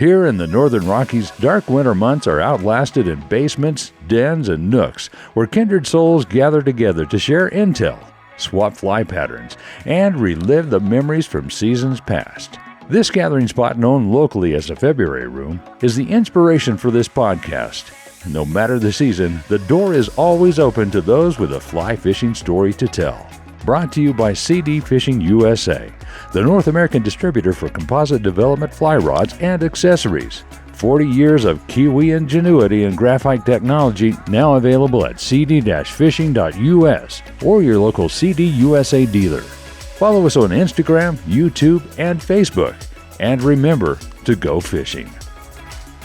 Here in the Northern Rockies, dark winter months are outlasted in basements, dens, and nooks where kindred souls gather together to share intel, swap fly patterns, and relive the memories from seasons past. This gathering spot, known locally as the February Room, is the inspiration for this podcast. No matter the season, the door is always open to those with a fly fishing story to tell. Brought to you by CD Fishing USA, the North American distributor for composite development fly rods and accessories. 40 years of Kiwi ingenuity and graphite technology now available at cd-fishing.us or your local CD USA dealer. Follow us on Instagram, YouTube, and Facebook. And remember to go fishing.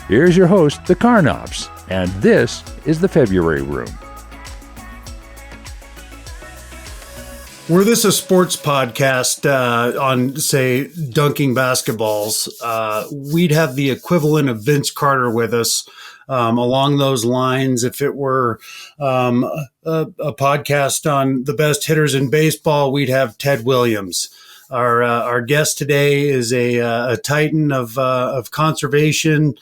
Here's your host, the Carnops, and this is the February Room. Were this a sports podcast on, say, dunking basketballs, we'd have the equivalent of Vince Carter with us along those lines. If it were a podcast on the best hitters in baseball, we'd have Ted Williams. Our guest today is a titan of conservation,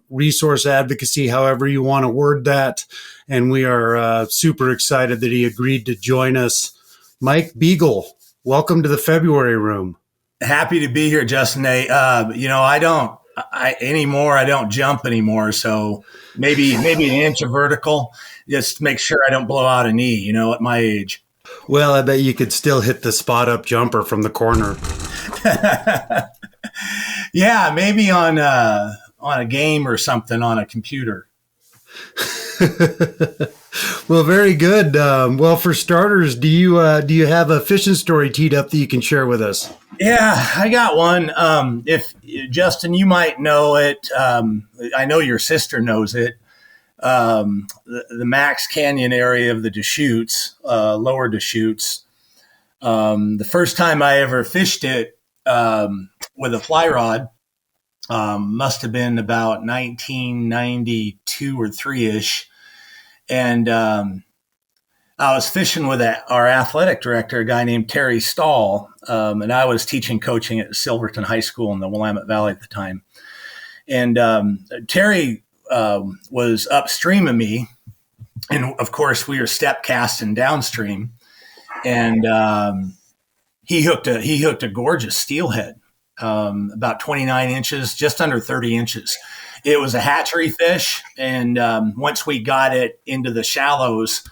resource advocacy, however you want to word that. And we are super excited that he agreed to join us. Mike Beagle, welcome to the February Room. Happy to be here, Justin. I don't jump anymore. So maybe an inch of vertical, just to make sure I don't blow out a knee, at my age. Well, I bet you could still hit the spot up jumper from the corner. Yeah, maybe on a game or something on a computer. Well, very good. Well, for starters, do you have a fishing story teed up that you can share with us? Yeah, I got one. If Justin, you might know it. I know your sister knows it. The Max Canyon area of the Deschutes, lower Deschutes. The first time I ever fished it with a fly rod must have been about 1992 or 3-ish. And I was fishing with our athletic director, a guy named Terry Stahl, and I was coaching at Silverton High School in the Willamette Valley at the time. And Terry was upstream of me, and of course we were step casting downstream. And he hooked a gorgeous steelhead, about 29 inches, just under 30 inches. It was a hatchery fish, and once we got it into the shallows,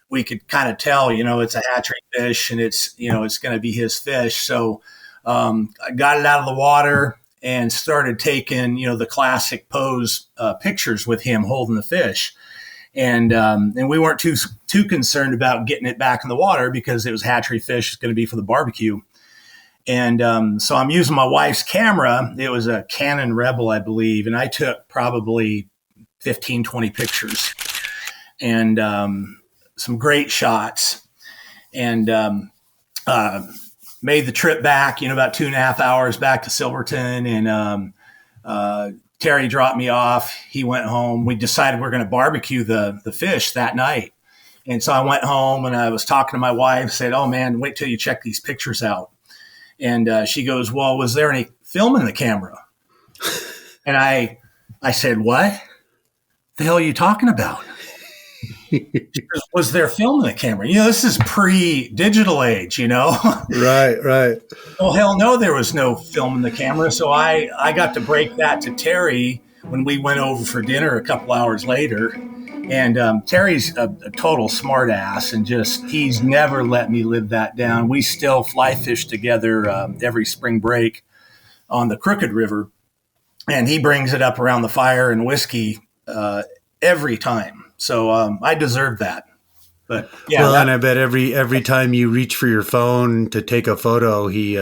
we could kind of tell, it's a hatchery fish, and it's going to be his fish. So I got it out of the water and started taking, the classic pose pictures with him holding the fish, and we weren't too concerned about getting it back in the water because it was hatchery fish. It's going to be for the barbecue. And so I'm using my wife's camera. It was a Canon Rebel, I believe. And I took probably 15, 20 pictures and some great shots. And made the trip back, about 2.5 hours back to Silverton. And Terry dropped me off. He went home. We decided we're going to barbecue the fish that night. And so I went home and I was talking to my wife, said, "Oh, man, wait till you check these pictures out." And she goes, "Well, was there any film in the camera?" And I said, "What the hell are you talking about?" She goes, "Was there film in the camera? This is pre-digital age, Right. Well, hell no, there was no film in the camera. So I got to break that to Terry when we went over for dinner a couple hours later. And Terry's a total smart ass, and he's never let me live that down. We still fly fish together every spring break on the Crooked River, and he brings it up around the fire and whiskey every time. So I deserve that. But yeah, well, and I bet every time you reach for your phone to take a photo, he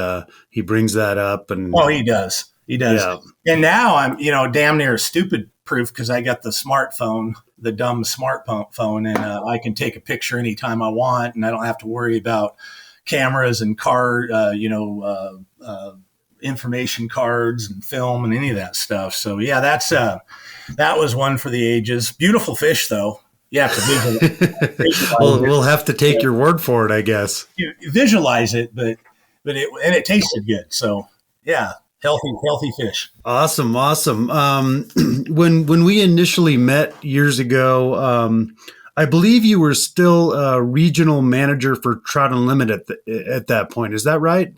brings that up. And he does. Yeah. And now I'm damn near stupid proof because I got the smartphone. The dumb smartphone, and I can take a picture anytime I want, and I don't have to worry about cameras and information cards and film and any of that stuff. So yeah, that was one for the ages. Beautiful fish, though. You have to visualize well, we'll have to take your word for it, I guess. You visualize it, but it tasted good. So yeah, healthy fish. Awesome. When we initially met years ago, I believe you were still a regional manager for Trout Unlimited at that point. Is that right?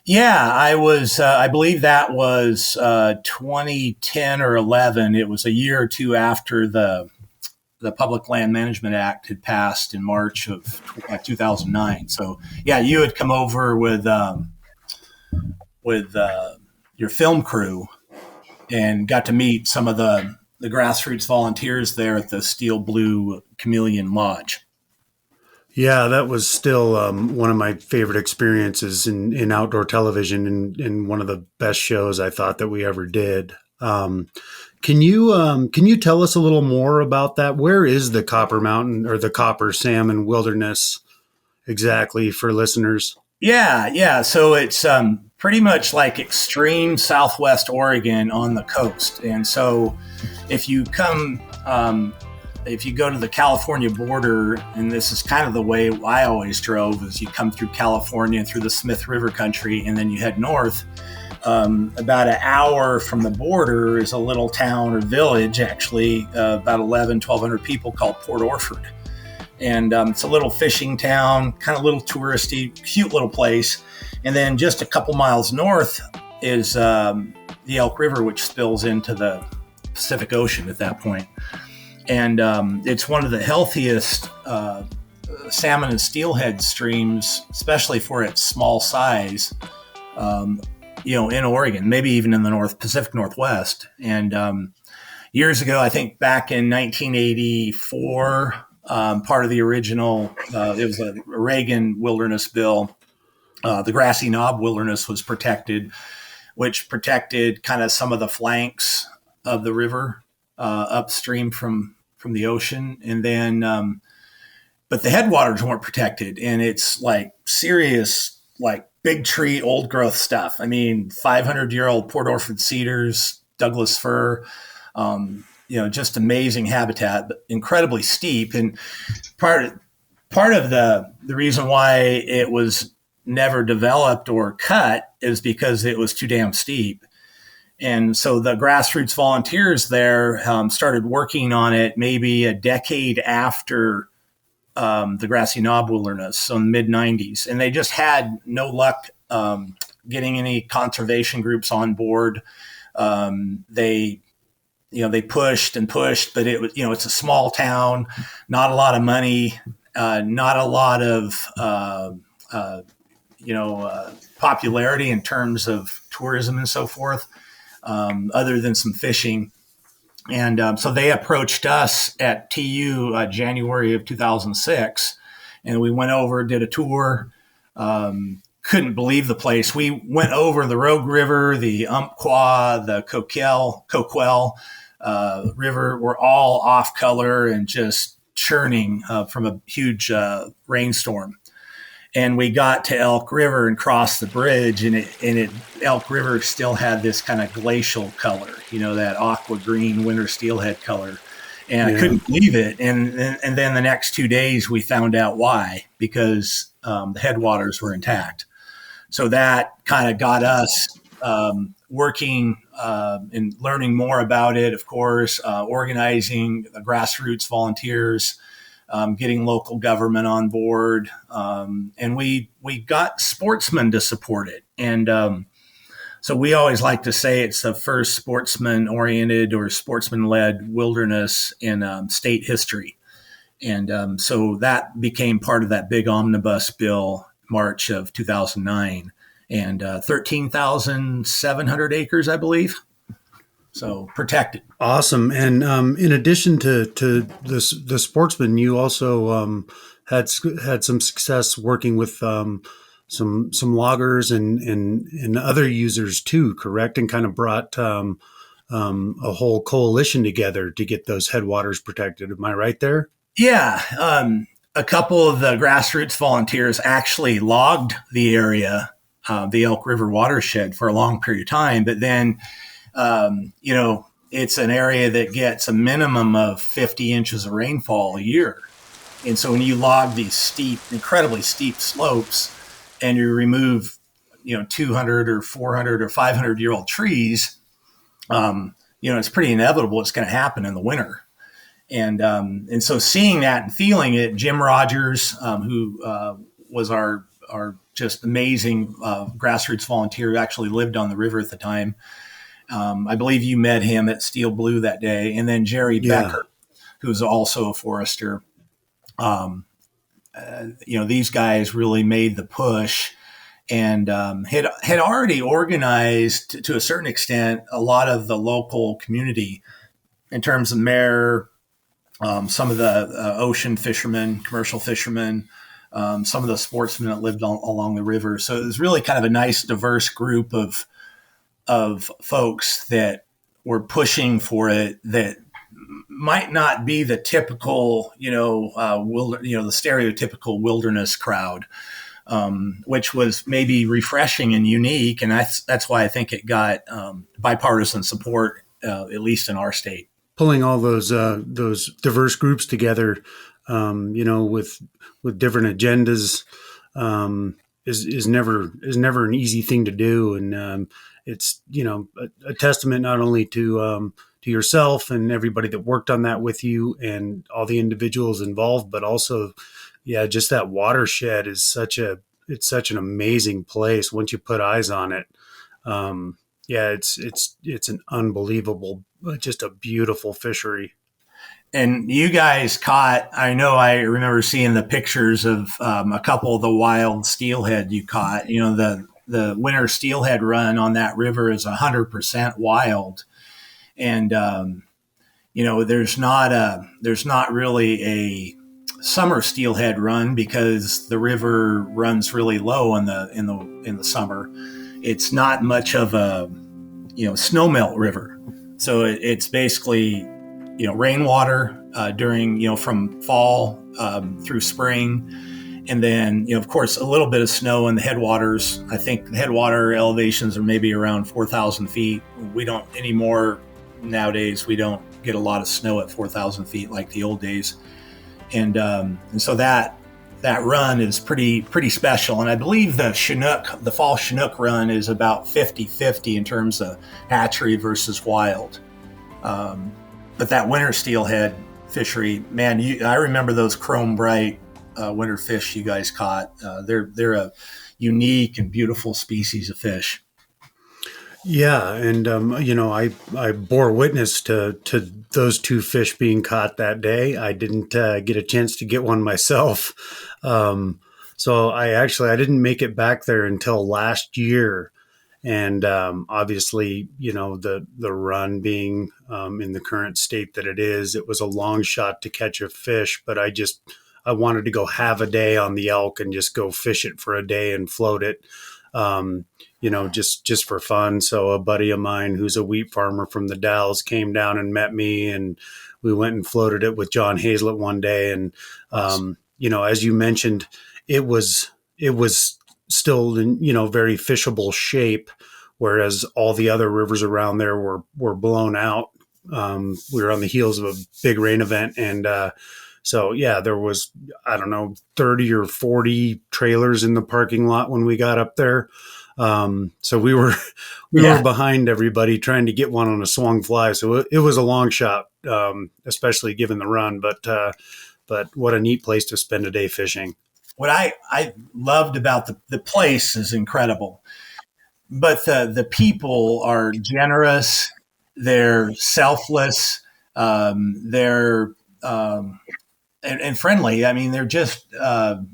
Yeah, I was. I believe that was 2010 or 11. It was a year or two after the Public Land Management Act had passed in March of 2009. So yeah, you had come over with your film crew and got to meet some of the grassroots volunteers there at the Steel Blue Chameleon Lodge. Yeah, that was still one of my favorite experiences in outdoor television and one of the best shows I thought that we ever did. Can you tell us a little more about that? Where is the Copper Mountain or the Copper Salmon Wilderness exactly for listeners? Yeah. So it's pretty much like extreme Southwest Oregon on the coast. And so if you come, if you go to the California border, and this is kind of the way I always drove, is you come through California, through the Smith River country, and then you head north. About an hour from the border is a little town or village, actually, about 1,200 people, called Port Orford. And it's a little fishing town, kind of little touristy, cute little place. And then just a couple miles north is the Elk River, which spills into the Pacific Ocean at that point. And it's one of the healthiest salmon and steelhead streams, especially for its small size, in Oregon, maybe even in the Pacific Northwest. And years ago, I think back in 1984, part of the original, it was a Reagan wilderness bill. The Grassy Knob Wilderness was protected, which protected kind of some of the flanks of the river upstream from the ocean. And then, but the headwaters weren't protected. And it's like serious, like big tree, old growth stuff. I mean, 500-year-old Port Orford cedars, Douglas fir, just amazing habitat, but incredibly steep. And part of the reason why it was never developed or cut is because it was too damn steep. And so the grassroots volunteers there started working on it maybe a decade after the Grassy Knob Wilderness, so in the mid-90s. And they just had no luck getting any conservation groups on board. They pushed and pushed, but it was, it's a small town, not a lot of money, not a lot of, popularity in terms of tourism and so forth, other than some fishing. And so they approached us at TU January of 2006, and we went over, did a tour. Couldn't believe the place. We went over the Rogue River, the Umpqua, the Coquel River were all off color and just churning from a huge rainstorm. And we got to Elk River and crossed the bridge, and Elk River still had this kind of glacial color, that aqua green winter steelhead color. And I couldn't believe it. And then the next 2 days we found out why, because the headwaters were intact. So that kind of got us working and learning more about it, of course, organizing the grassroots volunteers, getting local government on board. And we got sportsmen to support it. And so we always like to say it's the first sportsman-oriented or sportsman-led wilderness in state history. And so that became part of that big omnibus bill, March of 2009, and 13,700 acres, I believe. So protected. Awesome. And in addition to the sportsmen, you also had some success working with some loggers and other users too, correct? And kind of brought a whole coalition together to get those headwaters protected. Am I right there? Yeah. A couple of the grassroots volunteers actually logged the area, the Elk River watershed, for a long period of time. But then, it's an area that gets a minimum of 50 inches of rainfall a year. And so when you log these steep, incredibly steep slopes, and you remove, 200 or 400 or 500-year-old trees, it's pretty inevitable it's going to happen in the winter. And so seeing that and feeling it, Jim Rogers, who was our just amazing grassroots volunteer who actually lived on the river at the time. I believe you met him at Steel Blue that day. And then Jerry Becker, who's also a forester. These guys really made the push and had already organized to a certain extent a lot of the local community in terms of mayor, some of the ocean fishermen, commercial fishermen, some of the sportsmen that lived along the river. So it was really kind of a nice, diverse group of folks that were pushing for it that might not be the typical, the stereotypical wilderness crowd, which was maybe refreshing and unique. And that's why I think it got bipartisan support, at least in our state. Pulling all those diverse groups together, with different agendas, is never an easy thing to do, and it's a testament not only to yourself and everybody that worked on that with you and all the individuals involved, but also, just that watershed is such an amazing place once you put eyes on it. It's an unbelievable, just a beautiful fishery. And you guys caught, I remember seeing the pictures of a couple of the wild steelhead you caught. The winter steelhead run on that river is 100% wild. And, there's not really a summer steelhead run because the river runs really low in the summer. It's not much of a, snowmelt river. So it's basically, rainwater during, from fall through spring. And then, of course, a little bit of snow in the headwaters. I think the headwater elevations are maybe around 4,000 feet. We don't anymore nowadays. We don't get a lot of snow at 4,000 feet like the old days. And so that run is pretty special. And I believe the fall Chinook run is about 50-50 in terms of hatchery versus wild. But that winter steelhead fishery, man, I remember those chrome bright winter fish you guys caught. They're a unique and beautiful species of fish. Yeah, and I bore witness to those two fish being caught that day. I didn't get a chance to get one myself, so I didn't make it back there until last year. And obviously, the run being in the current state that it is, it was a long shot to catch a fish. But I wanted to go have a day on the elk and just go fish it for a day and float it. Just for fun. So a buddy of mine who's a wheat farmer from the Dalles came down and met me, and we went and floated it with John Hazlett one day. And, as you mentioned, it was still in, very fishable shape, whereas all the other rivers around there were blown out. We were on the heels of a big rain event. And, there was, 30 or 40 trailers in the parking lot when we got up there. So we were behind everybody trying to get one on a swung fly. So it was a long shot, especially given the run, but what a neat place to spend a day fishing. What I loved about the place is incredible, but the people are generous. They're selfless. They're, and friendly. I mean, they're just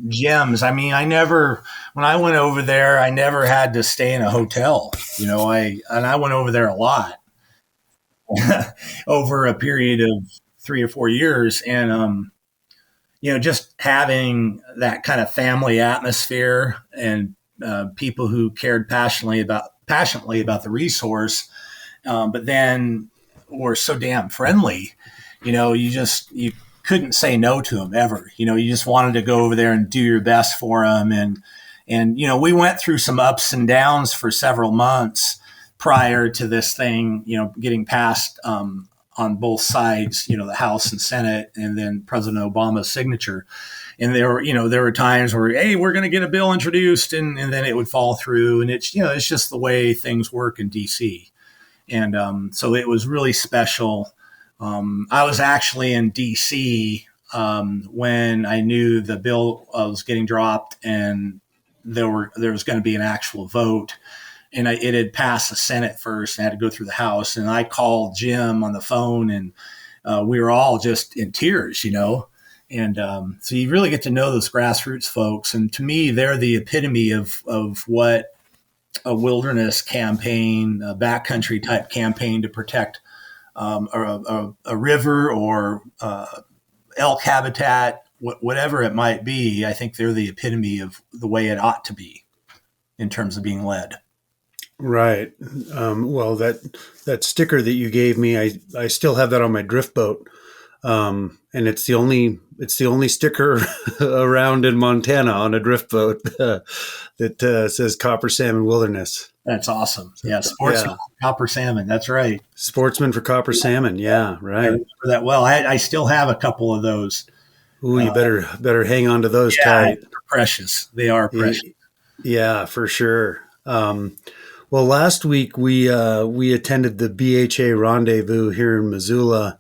gems. I mean, when I went over there, I never had to stay in a hotel. I went over there a lot over a period of 3 or 4 years, and just having that kind of family atmosphere and people who cared passionately about the resource, but then were so damn friendly. You couldn't say no to them ever. You just wanted to go over there and do your best for them. And we went through some ups and downs for several months prior to this thing, getting past on both sides, the House and Senate, and then President Obama's signature. And there were times where, hey, we're going to get a bill introduced, and then it would fall through. And it's just the way things work in DC. And so it was really special. I was actually in DC when I knew the bill was getting dropped, and there was going to be an actual vote. And it had passed the Senate first and had to go through the House. And I called Jim on the phone, and we were all just in tears, And so you really get to know those grassroots folks. And to me, they're the epitome of what a wilderness campaign, a backcountry type campaign to protect a river or elk habitat, whatever it might be. I think they're the epitome of the way it ought to be in terms of being led. Right. Well, that sticker that you gave me, I still have that on my drift boat. And it's the only sticker around in Montana on a drift boat that says Copper Salmon Wilderness. That's awesome. Yeah. Sportsman for Copper Salmon. That's right. Sportsman for Copper Salmon. Yeah. Right. I remember that well. I still have a couple of those. Ooh, you better hang on to those tight. They're precious. They are precious. Yeah, for sure. Well, last week we attended the BHA Rendezvous here in Missoula,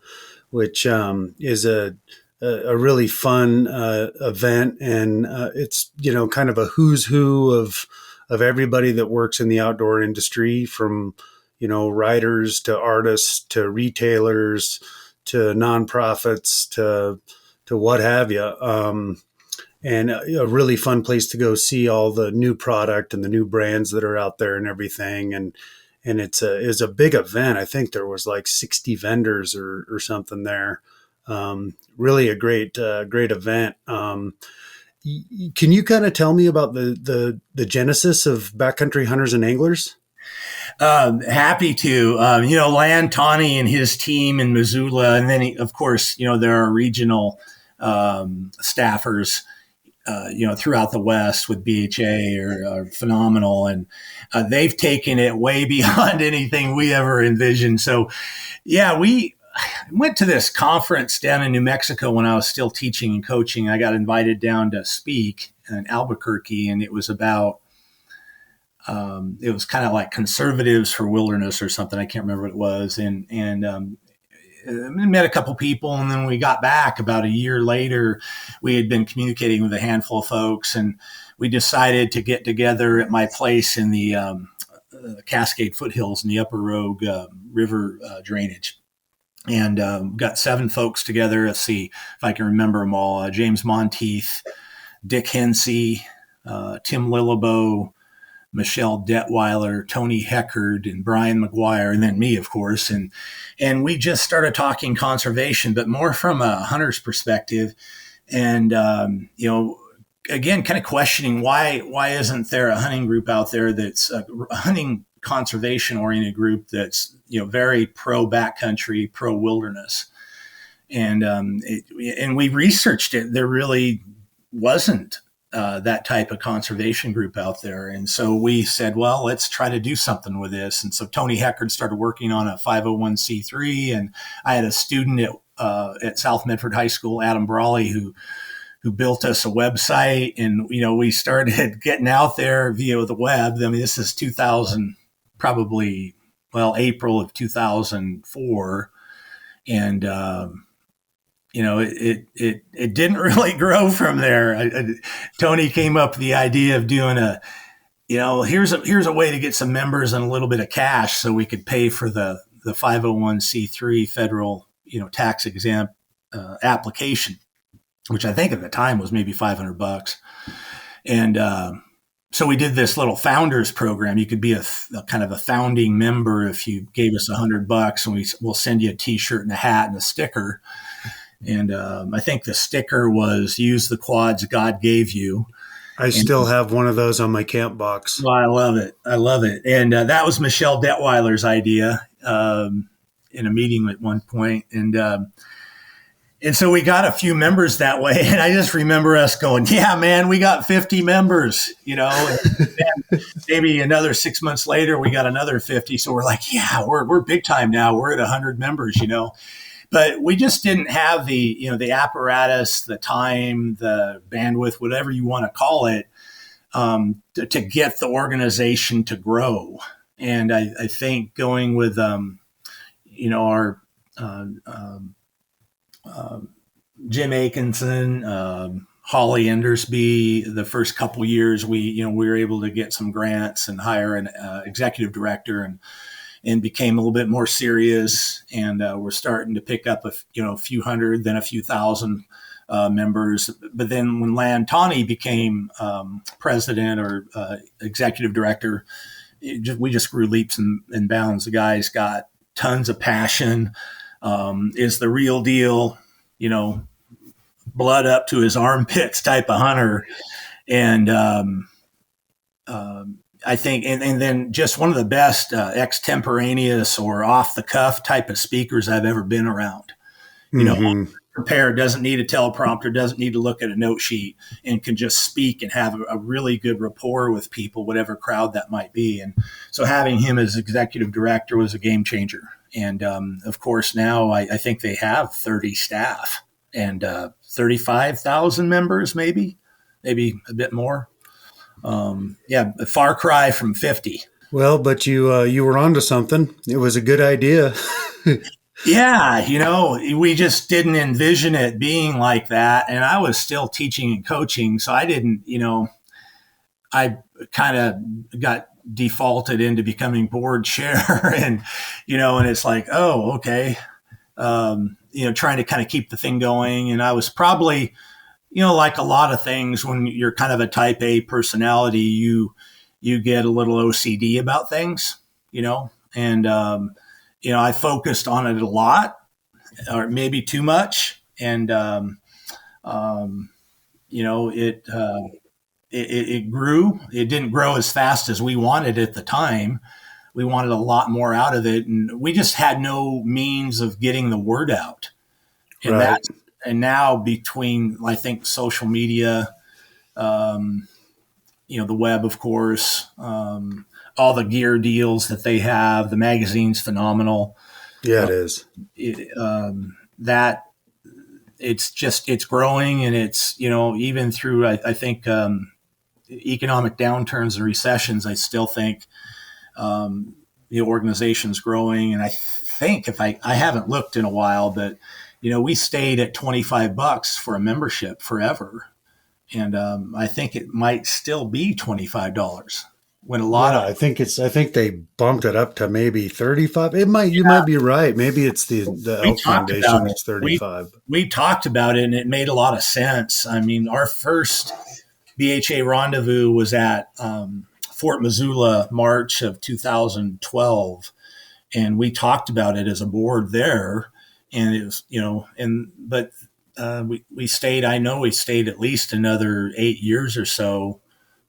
which is a really fun event, and it's kind of a who's who of everybody that works in the outdoor industry, from writers to artists to retailers to nonprofits to what have you. And a really fun place to go see all the new product and the new brands that are out there and everything. And it's a big event. I think there was like 60 vendors or something there. Really a great event. Can you kind of tell me about the genesis of Backcountry Hunters and Anglers? Happy to. Lan Tawney and his team in Missoula, and then of course there are regional staffers throughout the West with BHA are phenomenal. And they've taken it way beyond anything we ever envisioned. So, yeah, we went to this conference down in New Mexico when I was still teaching and coaching. I got invited down to speak in Albuquerque, and it was about, it was kind of like Conservatives for Wilderness or something. I can't remember what it was. And met a couple people, and then we got back about a year later. We had been communicating with a handful of folks, and we decided to get together at my place in the Cascade foothills in the Upper Rogue River drainage. And got 7 folks together. Let's see if I can remember them all. James Monteith, Dick Hensey, Tim Lilleboe, Michelle Detweiler, Tony Heckard, and Brian McGuire, and then me, of course. And we just started talking conservation, but more from a hunter's perspective. And, again, kind of questioning why isn't there a hunting group out there that's a hunting conservation oriented group that's, very pro backcountry, pro wilderness. And we researched it. There really wasn't that type of conservation group out there. And so we said, well, let's try to do something with this. And so Tony Heckard started working on a 501c3. And I had a student at South Medford High School, Adam Brawley, who built us a website. And, we started getting out there via the web. I mean, this is 2000, probably, April of 2004. And, it didn't really grow from there. Tony came up with the idea of doing here's a way to get some members and a little bit of cash so we could pay for the 501c3 federal, tax exempt application, which I think at the time was maybe $500. And so we did this little founders program. You could be a kind of a founding member if you gave us $100, and we'll send you a T-shirt and a hat and a sticker. And I think the sticker was "Use the quads God gave you." I still have one of those on my camp box. Well, I love it. And that was Michelle Detweiler's idea in a meeting at one point. And so we got a few members that way. And I just remember us going, yeah, man, we got 50 members, And maybe another 6 months later, we got another 50. So we're like, yeah, we're big time now. We're at 100 members, but we just didn't have the apparatus, the time, the bandwidth, whatever you want to call it, to get the organization to grow. And I think going with, our Jim Atkinson, Holly Endersby, the first couple years, we were able to get some grants and hire an executive director and became a little bit more serious. And we're starting to pick up a few hundred, then a few thousand members. But then when Lan Tani became president or executive director, we just grew leaps and bounds. The guy's got tons of passion, is the real deal, blood up to his armpits type of hunter. And I think, and then just one of the best extemporaneous or off the cuff type of speakers I've ever been around. Prepared, doesn't need a teleprompter, doesn't need to look at a note sheet, and can just speak and have a really good rapport with people, whatever crowd that might be. And so having him as executive director was a game changer. And of course, now I think they have 30 staff and 35,000 members, maybe a bit more. A far cry from 50. Well, but you were onto something. It was a good idea. Yeah, we just didn't envision it being like that. And I was still teaching and coaching, so I didn't, I kind of got defaulted into becoming board chair and it's like, oh, okay. Trying to kind of keep the thing going. And I was probably, like a lot of things, when you're kind of a type A personality, you get a little OCD about things, and, I focused on it a lot, or maybe too much. And, it grew. It didn't grow as fast as we wanted at the time. We wanted a lot more out of it, and we just had no means of getting the word out. And right. And now between, I think, social media, the web, of course, all the gear deals that they have, the magazine's phenomenal. Yeah, it is. That it's growing, and it's, even through, I think, economic downturns and recessions, I still think the organization's growing. And I think, if I haven't looked in a while, but we stayed at $25 for a membership forever. And I think it might still be $25 when a lot of, I think they bumped it up to maybe 35. You might be right. Maybe it's the Elk Foundation that's 35. We talked about it, and it made a lot of sense. I mean, our first BHA rendezvous was at Fort Missoula, March of 2012. And we talked about it as a board there. And it was, we stayed, I know we stayed at least another 8 years or so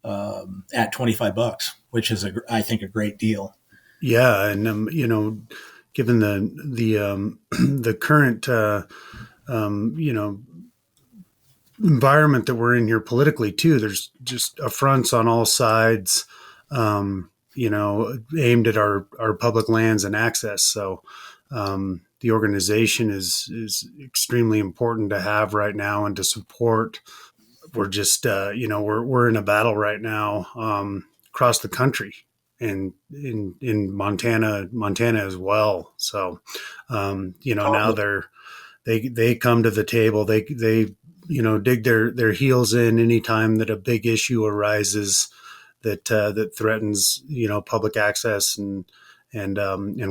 at $25, which is I think a great deal. Yeah. And, given the current, environment that we're in here politically too, there's just affronts on all sides, aimed at our public lands and access. So, the organization is extremely important to have right now and to support. We're just, we're in a battle right now across the country and in Montana as well. So, now they come to the table. They dig their heels in anytime that a big issue arises that threatens, public access and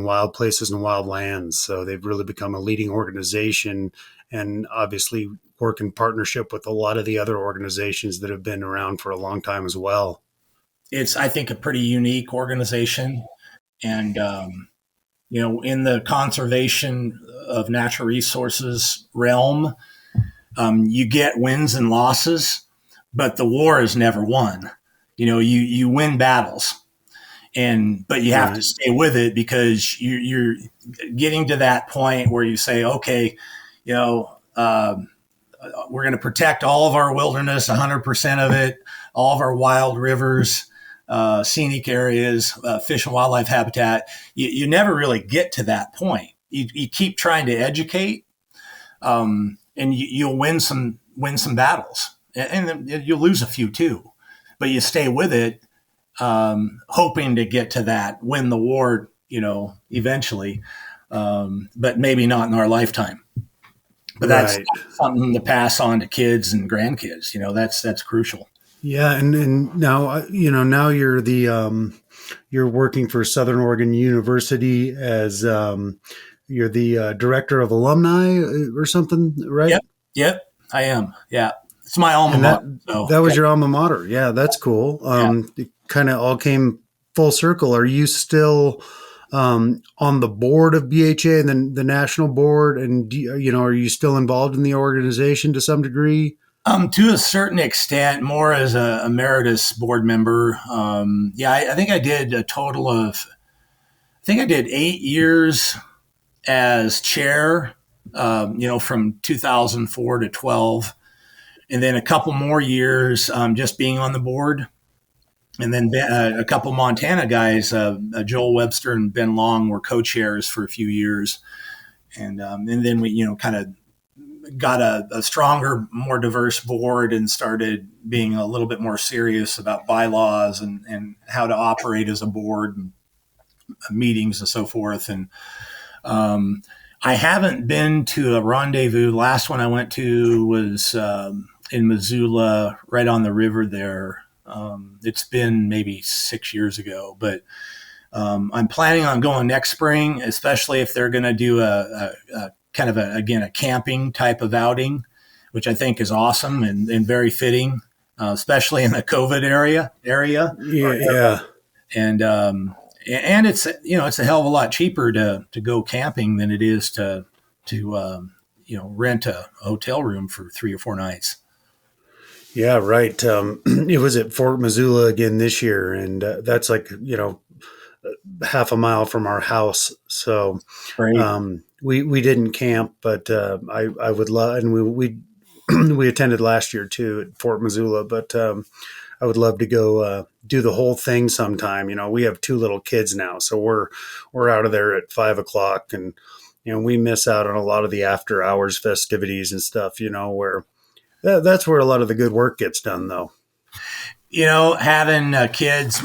wild places and wild lands. So they've really become a leading organization, and obviously work in partnership with a lot of the other organizations that have been around for a long time as well. It's, I think, a pretty unique organization. And, in the conservation of natural resources realm, you get wins and losses, but the war is never won. You win battles. But you have to stay with it, because you're getting to that point where you say, okay, we're going to protect all of our wilderness, 100% of it, all of our wild rivers. scenic areas, fish and wildlife habitat. You never really get to that point. You keep trying to educate, and you'll win some battles, and then you'll lose a few too, but you stay with it, hoping to get to that, win the war, eventually, but maybe not in our lifetime. But that's something to pass on to kids and grandkids. That's crucial. Yeah, and now now you're you're working for Southern Oregon University as you're the director of alumni or something, right? Yep, I am. Yeah, it's my alma mater. That was your alma mater. Yeah, that's cool. It kind of all came full circle. Are you still on the board of BHA and then the national board? And are you still involved in the organization to some degree? To a certain extent, more as a emeritus board member. I think I did a total of, 8 years as chair, from 2004 to 12, and then a couple more years just being on the board. And then a couple Montana guys, Joel Webster and Ben Long, were co-chairs for a few years. And then we, kind of got a stronger, more diverse board and started being a little bit more serious about bylaws and how to operate as a board, and meetings and so forth. And I haven't been to a rendezvous. The last one I went to was in Missoula, right on the river there. It's been maybe 6 years ago, but I'm planning on going next spring, especially if they're going to do a kind of a camping type of outing, which I think is awesome and very fitting, especially in the COVID area. Yeah. And it's, it's a hell of a lot cheaper to go camping than it is to rent a hotel room for 3 or 4 nights. Yeah, right. It was at Fort Missoula again this year, and that's like, half a mile from our house. So we didn't camp, but I would love, and we attended last year too at Fort Missoula, but I would love to go do the whole thing sometime. We have 2 little kids now, so we're out of there at 5:00, and we miss out on a lot of the after hours festivities and stuff. Where that's where a lot of the good work gets done, though. Having kids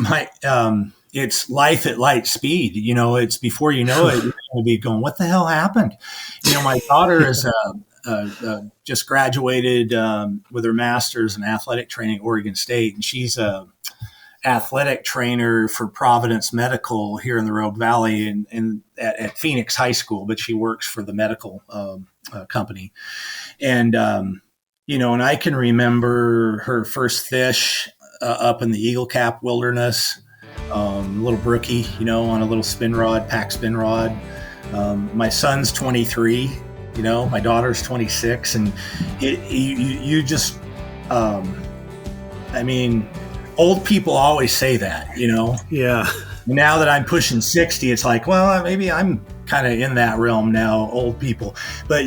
it's life at light speed. It's before you know it, you're going to be going, what the hell happened? My daughter is just graduated with her master's in athletic training at Oregon State, and she's a athletic trainer for Providence Medical here in the Rogue Valley and at Phoenix High School, but she works for the medical company. And, and I can remember her first fish up in the Eagle Cap Wilderness, little brookie, on a little spin rod, pack spin rod. My son's 23, my daughter's 26, and you just, old people always say that, Yeah. Now that I'm pushing 60, it's like, well, maybe I'm kind of in that realm now, old people. But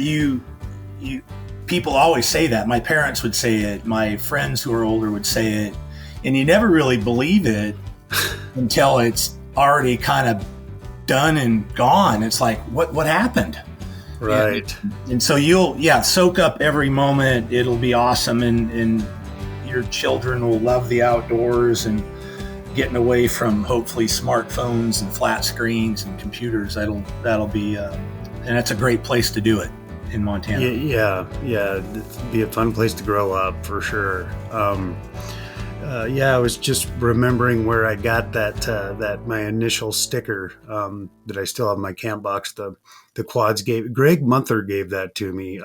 people always say that. My parents would say it. My friends who are older would say it. And you never really believe it until it's already kind of done and gone. It's like, what happened? Right. And so you'll, soak up every moment. It'll be awesome. And your children will love the outdoors and getting away from hopefully smartphones and flat screens and computers. That'll be, and it's a great place to do it in Montana. Yeah. It'd be a fun place to grow up for sure. I was just remembering where I got that my initial sticker that I still have in my camp box. The quads Greg Munther gave that to me.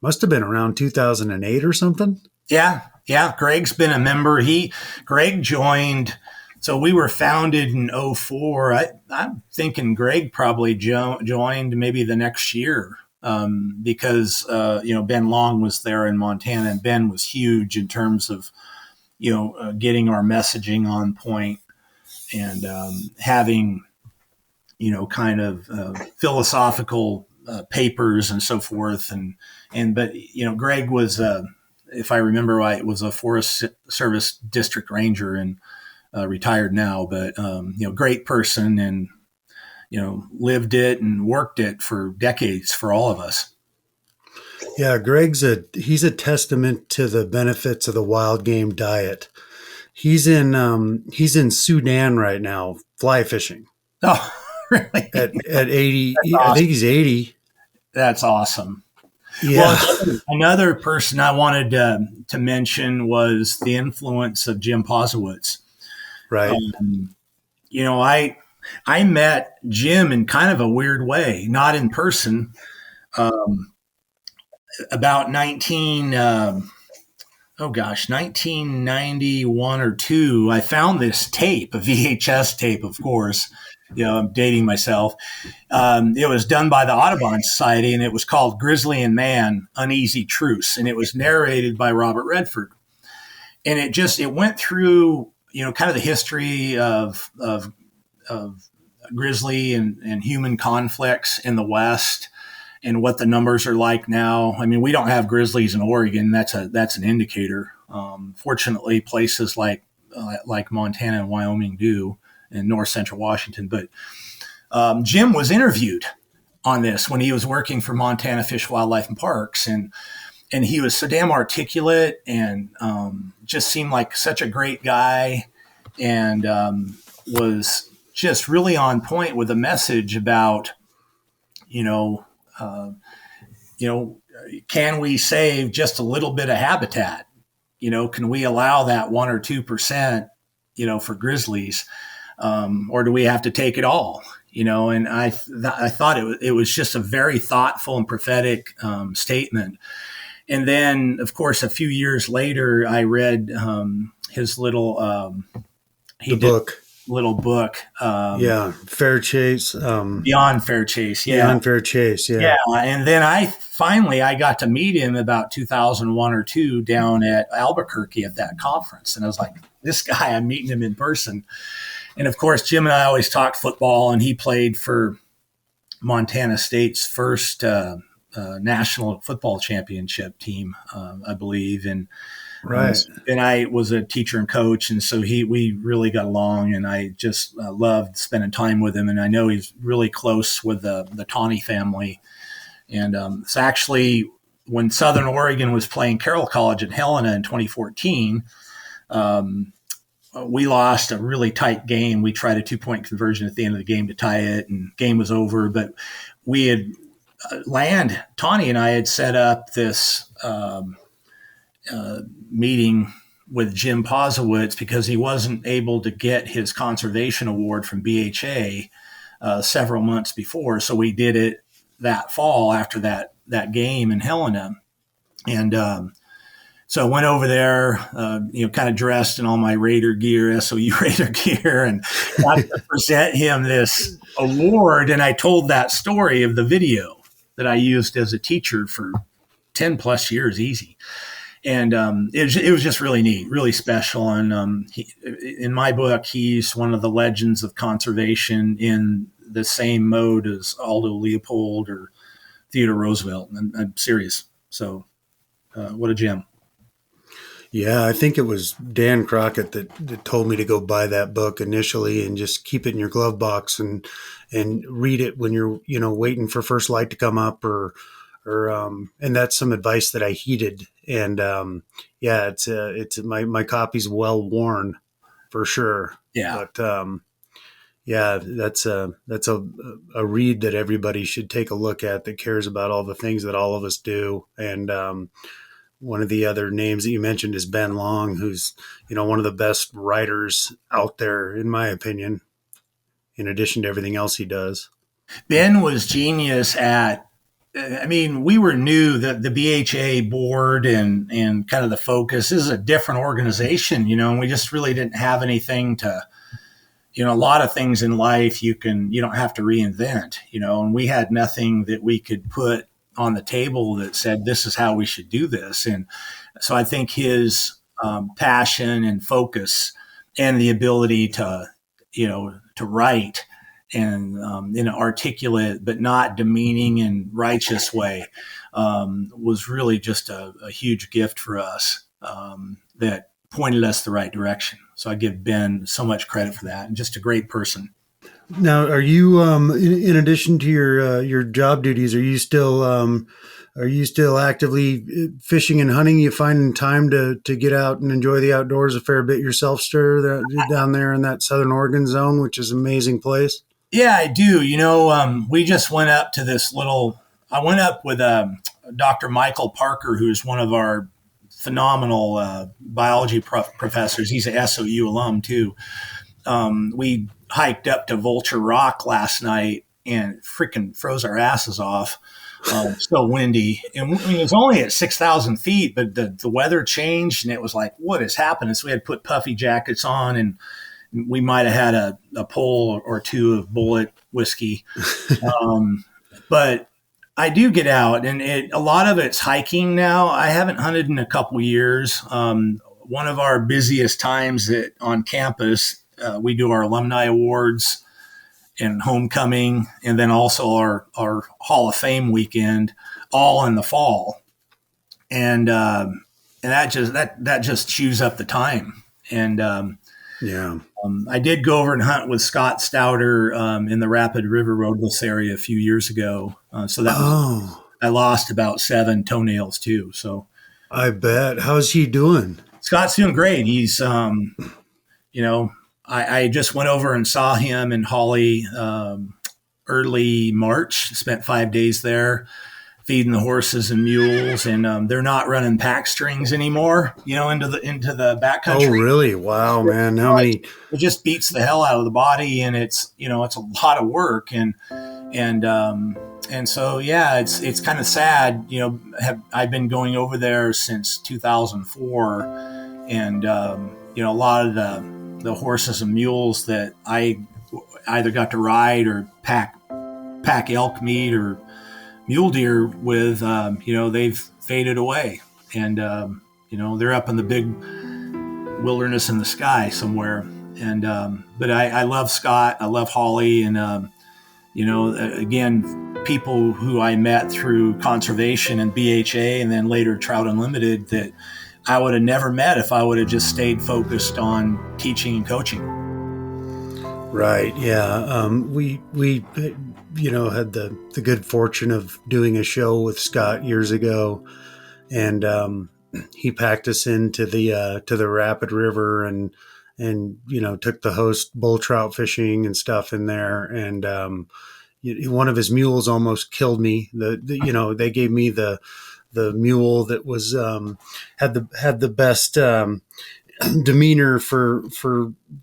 Must have been around 2008 or something. Yeah. Greg's been a member. Greg joined. So we were founded in 2004. I'm thinking Greg probably joined maybe the next year because Ben Long was there in Montana, and Ben was huge in terms of getting our messaging on point and having kind of philosophical papers and so forth. But Greg was, if I remember right, was a Forest Service district ranger, and retired now, but, great person, and, lived it and worked it for decades for all of us. Yeah, he's a testament to the benefits of the wild game diet. He's in Sudan right now, fly fishing. Oh, really? At 80, That's I awesome. think he's 80. That's awesome. Yeah. Well, another person I wanted to mention was the influence of Jim Posowitz. Right. I met Jim in kind of a weird way, not in person. About 1991 or two, I found this tape, a VHS tape, of course. I'm dating myself. It was done by the Audubon Society, and it was called Grizzly and Man, Uneasy Truce. And it was narrated by Robert Redford. And it went through, kind of the history of grizzly and human conflicts in the West, and what the numbers are like now. I mean, we don't have grizzlies in Oregon. That's an indicator. Fortunately, places like Montana and Wyoming do, and north central Washington. But Jim was interviewed on this when he was working for Montana Fish, Wildlife, and Parks, and he was so damn articulate, and just seemed like such a great guy, and was just really on point with a message about, can we save just a little bit of habitat? Can we allow that 1 or 2%, for grizzlies, or do we have to take it all? And I thought it was just a very thoughtful and prophetic statement. And then, of course, a few years later, I read his little book. Fair Chase. Beyond Fair Chase. Yeah. Beyond Fair Chase. Yeah. Yeah. And then I got to meet him about 2001 or two down at Albuquerque at that conference. And I was like, this guy, I'm meeting him in person. And of course, Jim and I always talked football, and he played for Montana State's first national football championship team, I believe. And right. And I was a teacher and coach, and so we really got along, and I just loved spending time with him. And I know he's really close with the Tawney family. And it's actually when Southern Oregon was playing Carroll College at Helena in 2014, we lost a really tight game. We tried a 2-point conversion at the end of the game to tie it, and game was over. But we had Tawney and I had set up this meeting with Jim Posowitz because he wasn't able to get his conservation award from BHA several months before. So we did it that fall after that game in Helena. And so I went over there, kind of dressed in all my Raider gear, SOU Raider gear, and got to present him this award. And I told that story of the video that I used as a teacher for 10 plus years, easy. And it was just really neat, really special. And in my book, he's one of the legends of conservation in the same mode as Aldo Leopold or Theodore Roosevelt. And I'm serious. So what a gem. Yeah, I think it was Dan Crockett that told me to go buy that book initially and just keep it in your glove box and read it when you're, waiting for first light to come up or and that's some advice that I heeded. And it's my copy's well worn for sure. Yeah. But that's a read that everybody should take a look at that cares about all the things that all of us do. And one of the other names that you mentioned is Ben Long, who's, one of the best writers out there, in my opinion, in addition to everything else he does. Ben was genius we were new, the BHA board and kind of the focus. This is a different organization, and we just really didn't have anything to, a lot of things in life you don't have to reinvent, and we had nothing that we could put on the table that said, this is how we should do this. And so I think his passion and focus and the ability to write and in an articulate but not demeaning and righteous way was really just a huge gift for us that pointed us the right direction. So I give Ben so much credit for that, and just a great person. Now, are you in addition to your job duties, are you still actively fishing and hunting? You finding time to get out and enjoy the outdoors a fair bit yourself, sir, down there in that Southern Oregon zone, which is an amazing place? Yeah, I do. We just went up to I went up with Dr. Michael Parker, who's one of our phenomenal biology professors. He's an SOU alum too. We hiked up to Vulture Rock last night and freaking froze our asses off. So windy, and it was only at 6,000 feet, but the weather changed, and it was like, what is happening? So we had to put puffy jackets on, and we might have had a pull or two of bullet whiskey. But I do get out, and a lot of it's hiking now. I haven't hunted in a couple years. One of our busiest times on campus, we do our alumni awards and homecoming, and then also our Hall of Fame weekend, all in the fall. And that just chews up the time. And I did go over and hunt with Scott Stouter in the Rapid River Roadless area a few years ago. I lost about 7 toenails too. So I bet. How's he doing? Scott's doing great. He's, I just went over and saw him in Holly early March, spent 5 days there feeding the horses and mules, and they're not running pack strings anymore, into the backcountry. Oh, really? Wow, man. How many? It just beats the hell out of the body, and it's a lot of work, and so, yeah, it's kind of sad. I've been going over there since 2004, and a lot of the horses and mules that I either got to ride or pack elk meat or mule deer with, they've faded away, and they're up in the big wilderness in the sky somewhere. And but I love Scott, I love Holly, and again, people who I met through conservation and BHA, and then later Trout Unlimited, that I would have never met if I would have just stayed focused on teaching and coaching. Right. Yeah. We had the good fortune of doing a show with Scott years ago, and he packed us into the Rapid River and took the host bull trout fishing and stuff in there. And one of his mules almost killed me. They gave me the mule that was had the best demeanor for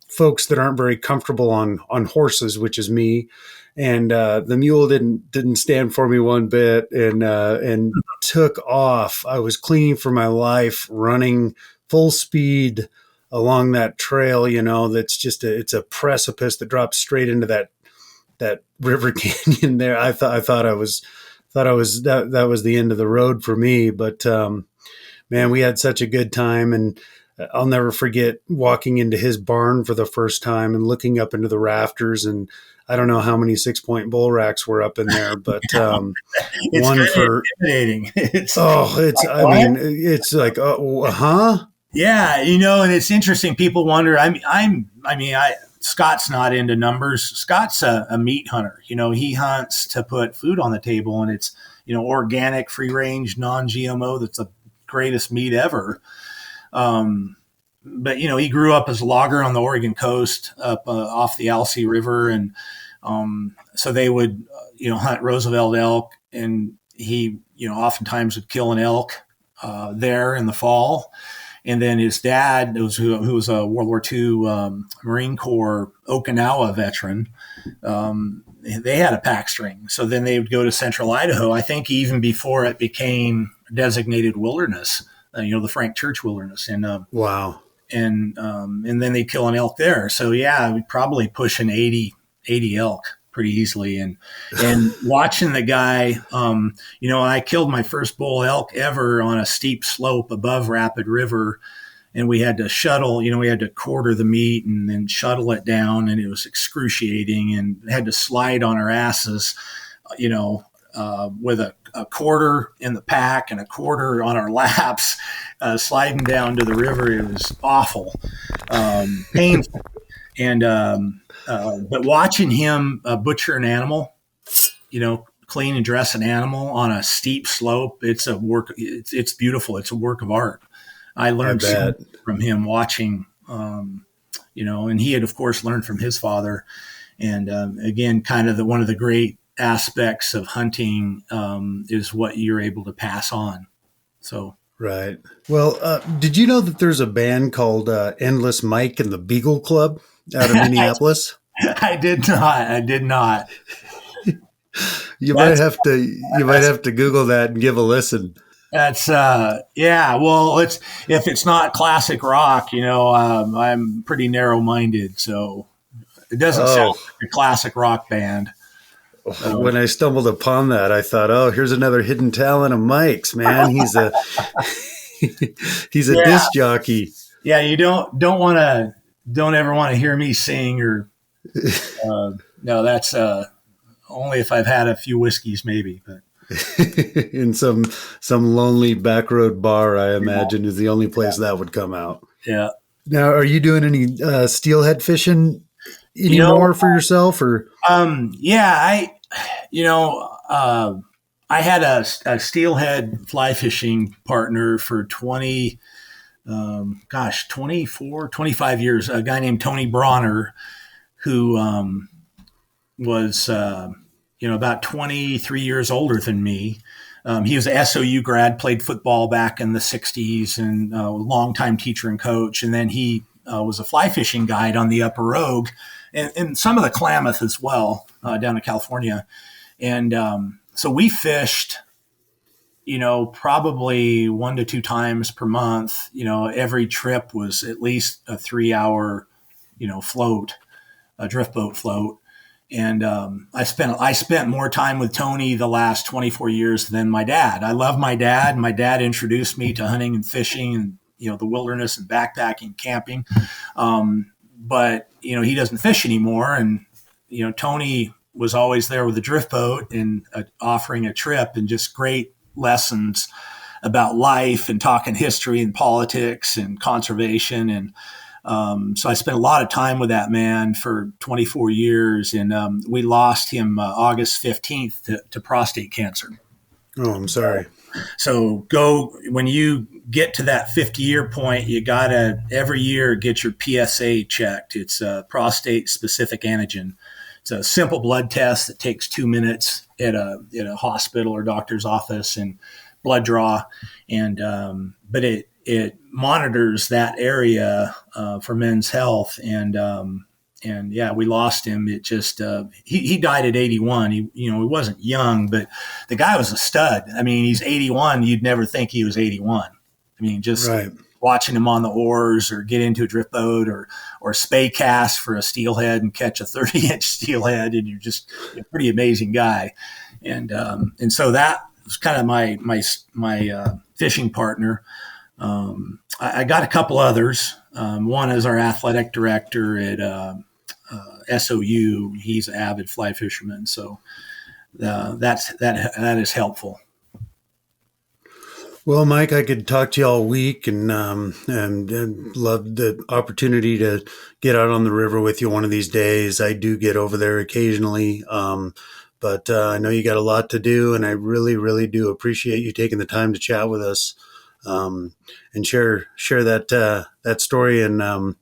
folks that aren't very comfortable on horses, which is me. And the mule didn't stand for me one bit, and took off. I was clinging for my life, running full speed along that trail. That's just it's a precipice that drops straight into that river canyon there. I thought that was the end of the road for me. But man, we had such a good time, and I'll never forget walking into his barn for the first time and looking up into the rafters, and I don't know how many 6-point bull racks were up in there, but it's one for intimidating. It's like, huh? Yeah, and it's interesting. People wonder. Scott's not into numbers. Scott's a meat hunter. He hunts to put food on the table, and it's organic, free range, non-GMO. That's the greatest meat ever. But he grew up as a logger on the Oregon coast up off the Alsea River, and so they would hunt Roosevelt elk, and he oftentimes would kill an elk there in the fall. And then his dad, who was a World War II Marine Corps Okinawa veteran, they had a pack string. So then they would go to central Idaho, I think even before it became designated wilderness, the Frank Church Wilderness. And wow. And then they kill an elk there. So yeah, we'd probably push an 80 elk pretty easily. And watching the guy, I killed my first bull elk ever on a steep slope above Rapid River, and we had to shuttle, we had to quarter the meat and then shuttle it down, and it was excruciating, and had to slide on our asses, with a quarter in the pack and a quarter on our laps, sliding down to the river. It was awful, painful. And but watching him butcher an animal, clean and dress an animal on a steep slope, it's a work. It's beautiful. It's a work of art. I learned so from him watching, and he had, of course, learned from his father. And again, kind of one of the great aspects of hunting is what you're able to pass on. So. Right. Well, did you know that there's a band called Endless Mike and the Beagle Club out of Minneapolis? I did not. You might have to Google that and give a listen. That's yeah. Well, if it's not classic rock, I'm pretty narrow-minded, so it doesn't sound like a classic rock band. When I stumbled upon that, I thought, "Oh, here's another hidden talent of Mike's, man. He's a disc jockey." Yeah, you don't ever want to hear me sing or no. That's only if I've had a few whiskeys, maybe. But in some lonely back road bar, I imagine, is the only place that would come out. Yeah. Now, are you doing any steelhead fishing anymore for yourself, or? Yeah, I had a steelhead fly fishing partner for 25 years, a guy named Tony Bronner, who was, about 23 years older than me. He was an SOU grad, played football back in the 60s, and a longtime teacher and coach. And then he was a fly fishing guide on the Upper Rogue and some of the Klamath as well, down in California. And so we fished, probably 1 to 2 times per month. Every trip was at least a 3-hour, float, a drift boat float. And I spent more time with Tony the last 24 years than my dad. I love my dad. My dad introduced me to hunting and fishing and, the wilderness and backpacking, camping. But, he doesn't fish anymore. And, Tony was always there with a drift boat and offering a trip, and just great lessons about life and talking history and politics and conservation. And so I spent a lot of time with that man for 24 years, and we lost him August 15th to prostate cancer. Oh, I'm sorry. So when you get to that 50-year point, you got to every year get your PSA checked. It's a prostate specific antigen. It's a simple blood test that takes 2 minutes at a hospital or doctor's office, and blood draw. And but it monitors that area for men's health. And yeah, we lost him. It just he died at 81. He wasn't young, but the guy was a stud. I mean, he's 81. You'd never think he was 81. I mean, just right. Watching him on the oars or get into a drift boat or spay cast for a steelhead and catch a 30-inch steelhead, and you're just a pretty amazing guy. And so that was kind of my fishing partner. I got a couple others. One is our athletic director at SOU. He's an avid fly fisherman, so that is helpful. Well, Mike, I could talk to you all week, and love the opportunity to get out on the river with you one of these days. I do get over there occasionally, but I know you got a lot to do, and I really, really do appreciate you taking the time to chat with us and share that story. And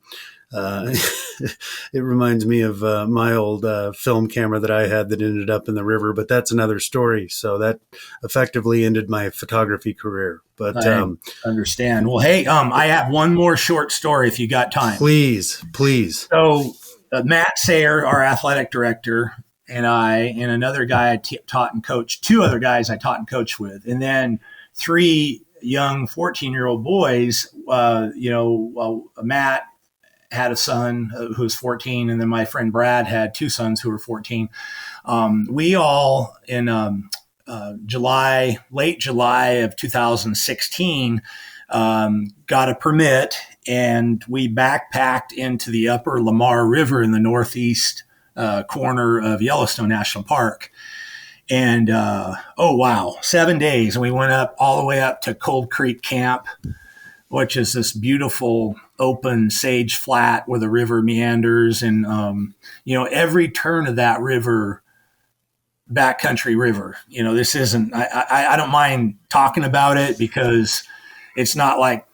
it reminds me of my old film camera that I had that ended up in the river, but that's another story. So that effectively ended my photography career. But I understand. Well, hey, I have one more short story if you got time. Please. So Matt Sayer, our athletic director, and I, and another guy I taught and coached, 2 other guys I taught and coached with, and then 3 young 14-year-old boys. Matt had a son who was 14, and then my friend Brad had 2 sons who were 14. We all in late July of 2016 got a permit, and we backpacked into the upper Lamar River in the northeast corner of Yellowstone National Park. And oh wow, 7 days. We went up all the way up to Cold Creek Camp, which is this beautiful open sage flat where the river meanders, and every turn of that river, backcountry river. This isn't. I don't mind talking about it because it's not like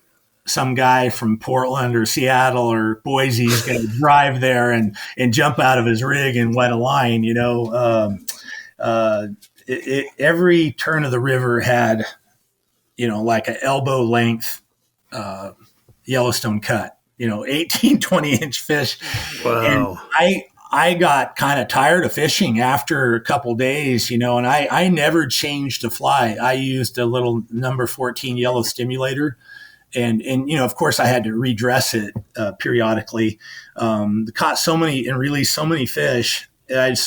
some guy from Portland or Seattle or Boise is going to drive there and jump out of his rig and wet a line. Every turn of the river had, like an elbow length Yellowstone cut, 18, 20-inch fish. Wow. And I got kind of tired of fishing after a couple days, and I never changed the fly. I used a little number 14 yellow stimulator. And of course, I had to redress it periodically. Caught so many and released so many fish.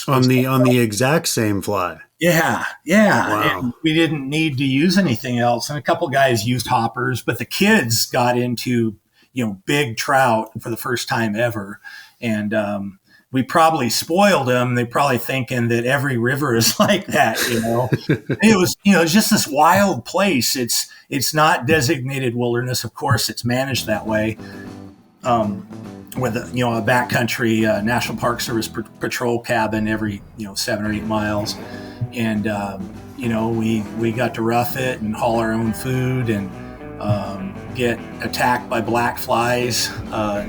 On the exact same fly. Yeah. Wow. And we didn't need to use anything else. And a couple guys used hoppers, but the kids got into, big trout for the first time ever. And we probably spoiled them. They probably thinking that every river is like that, It was, it's just this wild place. It's not designated wilderness. Of course, it's managed that way. With a backcountry National Park Service patrol cabin every 7 or 8 miles, and we got to rough it and haul our own food and get attacked by black flies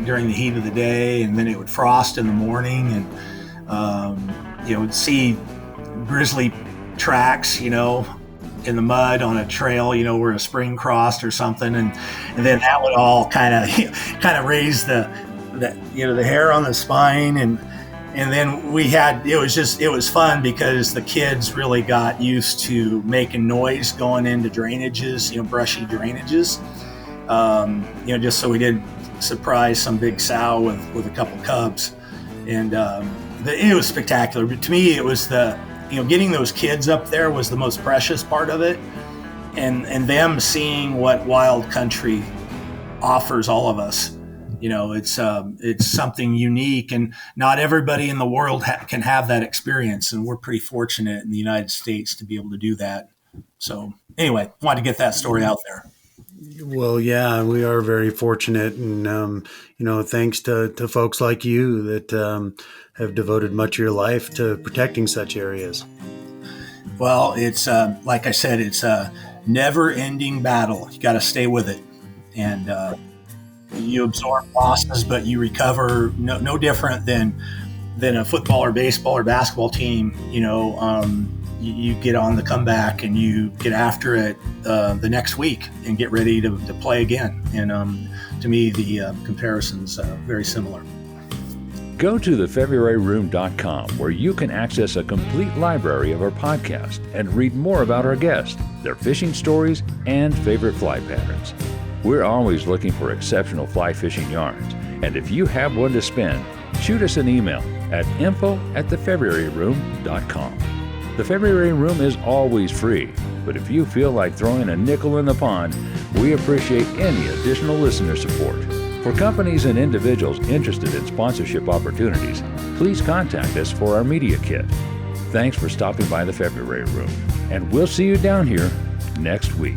during the heat of the day, and then it would frost in the morning, and see grizzly tracks in the mud on a trail where a spring crossed or something, and then that would all kind of raise the hair on the spine, and then it was fun because the kids really got used to making noise going into drainages, brushy drainages, just so we didn't surprise some big sow with a couple cubs, and it was spectacular. But to me, it was getting those kids up there was the most precious part of it, and them seeing what wild country offers all of us. It's something unique, and not everybody in the world can have that experience. And we're pretty fortunate in the United States to be able to do that. So anyway, wanted to get that story out there. Well, yeah, we are very fortunate, and thanks to folks like you that have devoted much of your life to protecting such areas. Well, it's like I said, it's a never-ending battle. You got to stay with it, and you absorb losses, but you recover. No different than a football or baseball or basketball team. You get on the comeback and you get after it the next week and get ready to play again. And to me, the comparison's very similar. Go to thefebruaryroom.com, where you can access a complete library of our podcast and read more about our guests, their fishing stories, and favorite fly patterns. We're always looking for exceptional fly fishing yarns, and if you have one to spend, shoot us an email at info@thefebruaryroom.com. The February Room is always free, but if you feel like throwing a nickel in the pond, we appreciate any additional listener support. For companies and individuals interested in sponsorship opportunities, please contact us for our media kit. Thanks for stopping by the February Room, and we'll see you down here next week.